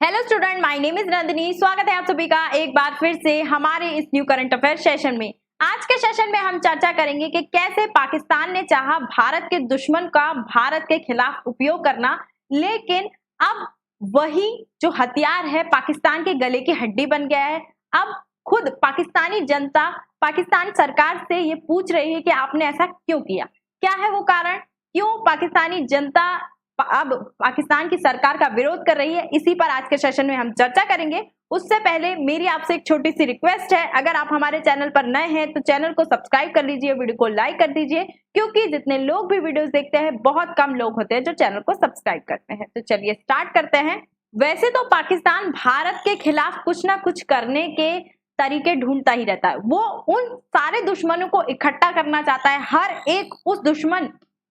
Hello student, my name is Nandini. स्वागत है आप सभी का एक बार फिर से हमारे इस न्यू करंट अफेयर सेशन में। आज के सेशन में हम चर्चा करेंगे कि कैसे पाकिस्तान ने चाहा भारत के दुश्मन का भारत के खिलाफ उपयोग करना, लेकिन अब वही जो हथियार है पाकिस्तान के गले की हड्डी बन गया है। अब खुद पाकिस्तानी जनता पाकिस्तान सरकार से ये पूछ रही है कि आपने ऐसा क्यों किया, क्या है वो कारण, क्यों पाकिस्तानी जनता अब पाकिस्तान की सरकार का विरोध कर रही है। इसी पर आज के सेशन में हम चर्चा करेंगे। उससे पहले मेरी आपसे एक छोटी सी रिक्वेस्ट है, अगर आप हमारे चैनल पर नए हैं तो चैनल को सब्सक्राइब कर लीजिए, वीडियो को लाइक कर दीजिए, क्योंकि जितने लोग भी वीडियोस देखते हैं बहुत कम लोग होते हैं जो चैनल को सब्सक्राइब करते हैं। तो चलिए स्टार्ट करते हैं। वैसे तो पाकिस्तान भारत के खिलाफ कुछ ना कुछ करने के तरीके ढूंढता ही रहता है। वो उन सारे दुश्मनों को इकट्ठा करना चाहता है, हर एक उस दुश्मन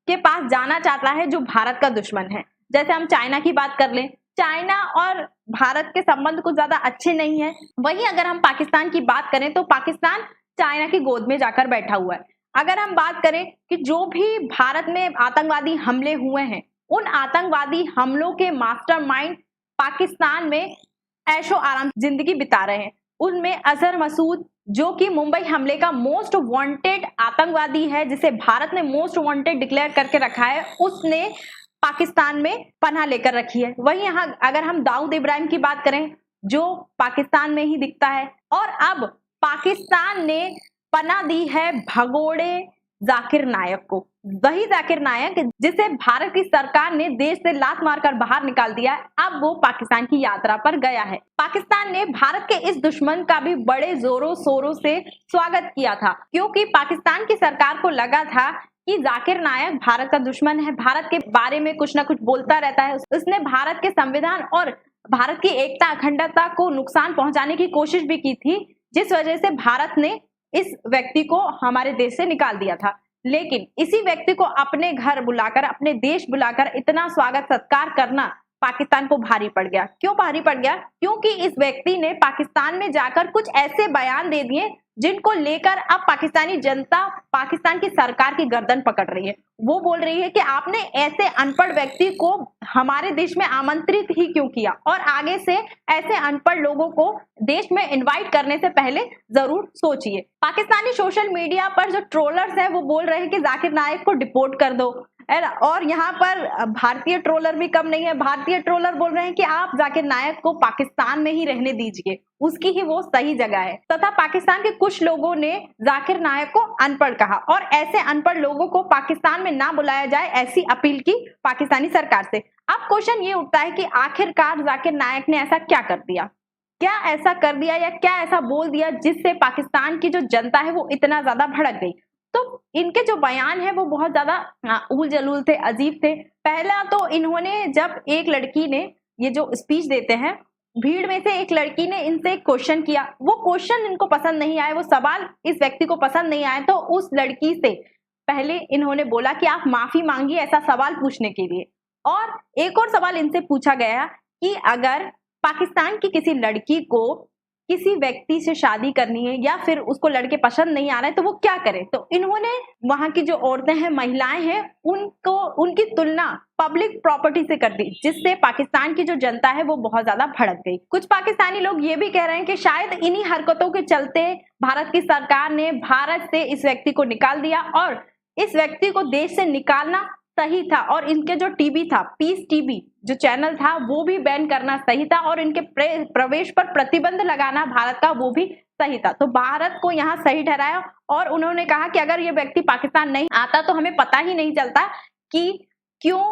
के पास जाना चाहता है जो भारत का दुश्मन है। जैसे हम चाइना की बात कर लें, चाइना और भारत के संबंध कुछ ज्यादा अच्छे नहीं है। वहीं अगर हम पाकिस्तान की बात करें तो पाकिस्तान चाइना की गोद में जाकर बैठा हुआ है। अगर हम बात करें कि जो भी भारत में आतंकवादी हमले हुए हैं, उन आतंकवादी हमलों के मास्टरमाइंड पाकिस्तान में ऐशो आराम जिंदगी बिता रहे हैं। उनमें अजहर मसूद, जो कि मुंबई हमले का मोस्ट वांटेड आतंकवादी है, जिसे भारत ने मोस्ट वांटेड डिक्लेयर करके रखा है, उसने पाकिस्तान में पनाह लेकर रखी है। वहीं यहाँ अगर हम दाऊद इब्राहिम की बात करें, जो पाकिस्तान में ही दिखता है, और अब पाकिस्तान ने पनाह दी है भगोड़े जाकिर नायक को। वही जाकिर नायक जिसे भारत की सरकार ने देश से लात मारकर बाहर निकाल दिया, अब वो पाकिस्तान की यात्रा पर गया है। पाकिस्तान ने भारत के इस दुश्मन का भी बड़े जोरों शोरों से स्वागत किया था, क्योंकि पाकिस्तान की सरकार को लगा था कि जाकिर नायक भारत का दुश्मन है, भारत के बारे में कुछ ना कुछ बोलता रहता है, उसने भारत के संविधान और भारत की एकता अखंडता को नुकसान पहुंचाने की कोशिश भी की थी, जिस वजह से भारत ने इस व्यक्ति को हमारे देश से निकाल दिया था। लेकिन इसी व्यक्ति को अपने घर बुलाकर, अपने देश बुलाकर इतना स्वागत सत्कार करना पाकिस्तान को भारी पड़ गया। क्यों भारी पड़ गया? क्योंकि इस व्यक्ति ने पाकिस्तान में जाकर कुछ ऐसे बयान दे दिए जिनको लेकर अब पाकिस्तानी जनता पाकिस्तान की सरकार की गर्दन पकड़ रही है। वो बोल रही है कि आपने ऐसे अनपढ़ व्यक्ति को हमारे देश में आमंत्रित ही क्यों किया, और आगे से ऐसे अनपढ़ लोगों को देश में इनवाइट करने से पहले जरूर सोचिए। पाकिस्तानी सोशल मीडिया पर जो ट्रोलर्स हैं वो बोल रहे हैं कि जाकिर नायक को डिपोर्ट कर दो, और यहाँ पर भारतीय ट्रोलर भी कम नहीं है। भारतीय ट्रोलर बोल रहे हैं कि आप जाकिर नायक को पाकिस्तान में ही रहने दीजिए, उसकी ही वो सही जगह है। तथा पाकिस्तान के कुछ लोगों ने जाकिर नायक को अनपढ़ कहा, और ऐसे अनपढ़ लोगों को पाकिस्तान में ना बुलाया जाए, ऐसी अपील की पाकिस्तानी सरकार से। अब क्वेश्चन ये उठता है कि आखिरकार जाकिर नायक ने ऐसा क्या कर दिया, क्या ऐसा कर दिया या क्या ऐसा बोल दिया जिससे पाकिस्तान की जो जनता है वो इतना ज्यादा भड़क गई। तो इनके जो बयान है वो बहुत ज्यादा उल जलूल थे, अजीब थे। पहला तो इन्होंने, जब एक लड़की ने ये जो स्पीच देते हैं, भीड़ में से एक लड़की ने इनसे एक क्वेश्चन किया, वो क्वेश्चन इनको पसंद नहीं आया, वो सवाल इस व्यक्ति को पसंद नहीं आया, तो उस लड़की से पहले इन्होंने बोला कि आप माफी मांगिए ऐसा सवाल पूछने के लिए। और एक और सवाल इनसे पूछा गया कि अगर पाकिस्तान की किसी लड़की को किसी व्यक्ति से शादी करनी है या फिर उसको लड़के पसंद नहीं आ रहे हैं तो वो क्या करे। तो इन्होंने वहां की जो औरतें हैं, महिलाएं हैं, उनको उनकी तुलना पब्लिक प्रॉपर्टी से कर दी, जिससे पाकिस्तान की जो जनता है वो बहुत ज्यादा भड़क गई। कुछ पाकिस्तानी लोग ये भी कह रहे हैं कि शायद इन्हीं हरकतों के चलते भारत की सरकार ने भारत से इस व्यक्ति को निकाल दिया, और इस व्यक्ति को देश से निकालना सही था, और इनके जो टीवी था, पीस टीवी जो चैनल था, वो भी बैन करना सही था, और इनके प्रवेश पर प्रतिबंध लगाना भारत का वो भी सही था। तो भारत को यहाँ सही ठहराया, और उन्होंने कहा कि अगर ये व्यक्ति पाकिस्तान नहीं आता तो हमें पता ही नहीं चलता कि क्यों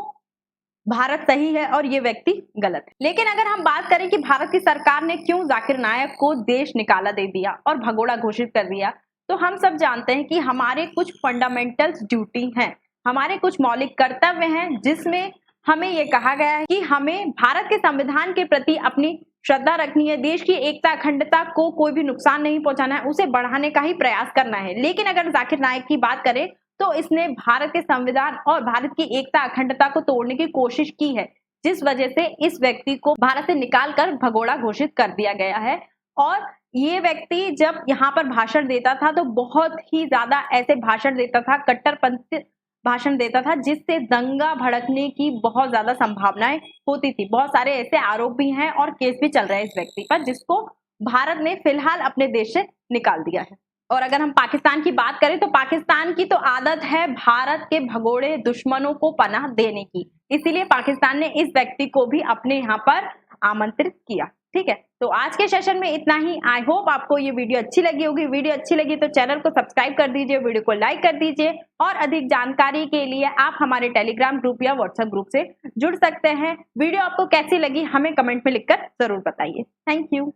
भारत सही है और ये व्यक्ति गलत है। लेकिन अगर हम बात करें कि भारत की सरकार ने क्यों जाकिर नायक को देश निकाला दे दिया और भगोड़ा घोषित कर दिया, तो हम सब जानते हैं कि हमारे कुछ फंडामेंटल ड्यूटी हैं, हमारे कुछ मौलिक कर्तव्य हैं, जिसमें हमें ये कहा गया है कि हमें भारत के संविधान के प्रति अपनी श्रद्धा रखनी है, देश की एकता अखंडता को कोई भी नुकसान नहीं पहुंचाना है, उसे बढ़ाने का ही प्रयास करना है। लेकिन अगर जाकिर नायक की बात करें तो इसने भारत के संविधान और भारत की एकता अखंडता को तोड़ने की कोशिश की है, जिस वजह से इस व्यक्ति को भारत से निकालकर भगोड़ा घोषित कर दिया गया है। और ये व्यक्ति जब यहाँ पर भाषण देता था तो बहुत ही ज्यादा ऐसे भाषण देता था, कट्टरपंथी भाषण देता था, जिससे दंगा भड़कने की बहुत ज्यादा संभावनाएं होती थी। बहुत सारे ऐसे आरोप भी हैं और केस भी चल रहे हैं इस व्यक्ति पर, जिसको भारत ने फिलहाल अपने देश से निकाल दिया है। और अगर हम पाकिस्तान की बात करें तो पाकिस्तान की तो आदत है भारत के भगोड़े दुश्मनों को पनाह देने की, इसीलिए पाकिस्तान ने इस व्यक्ति को भी अपने यहाँ पर आमंत्रित किया। ठीक है, तो आज के सेशन में इतना ही। आई होप आपको ये वीडियो अच्छी लगी होगी। वीडियो अच्छी लगी तो चैनल को सब्सक्राइब कर दीजिए, वीडियो को लाइक कर दीजिए, और अधिक जानकारी के लिए आप हमारे टेलीग्राम ग्रुप या व्हाट्सएप ग्रुप से जुड़ सकते हैं। वीडियो आपको कैसी लगी हमें कमेंट में लिखकर जरूर बताइए। Thank you.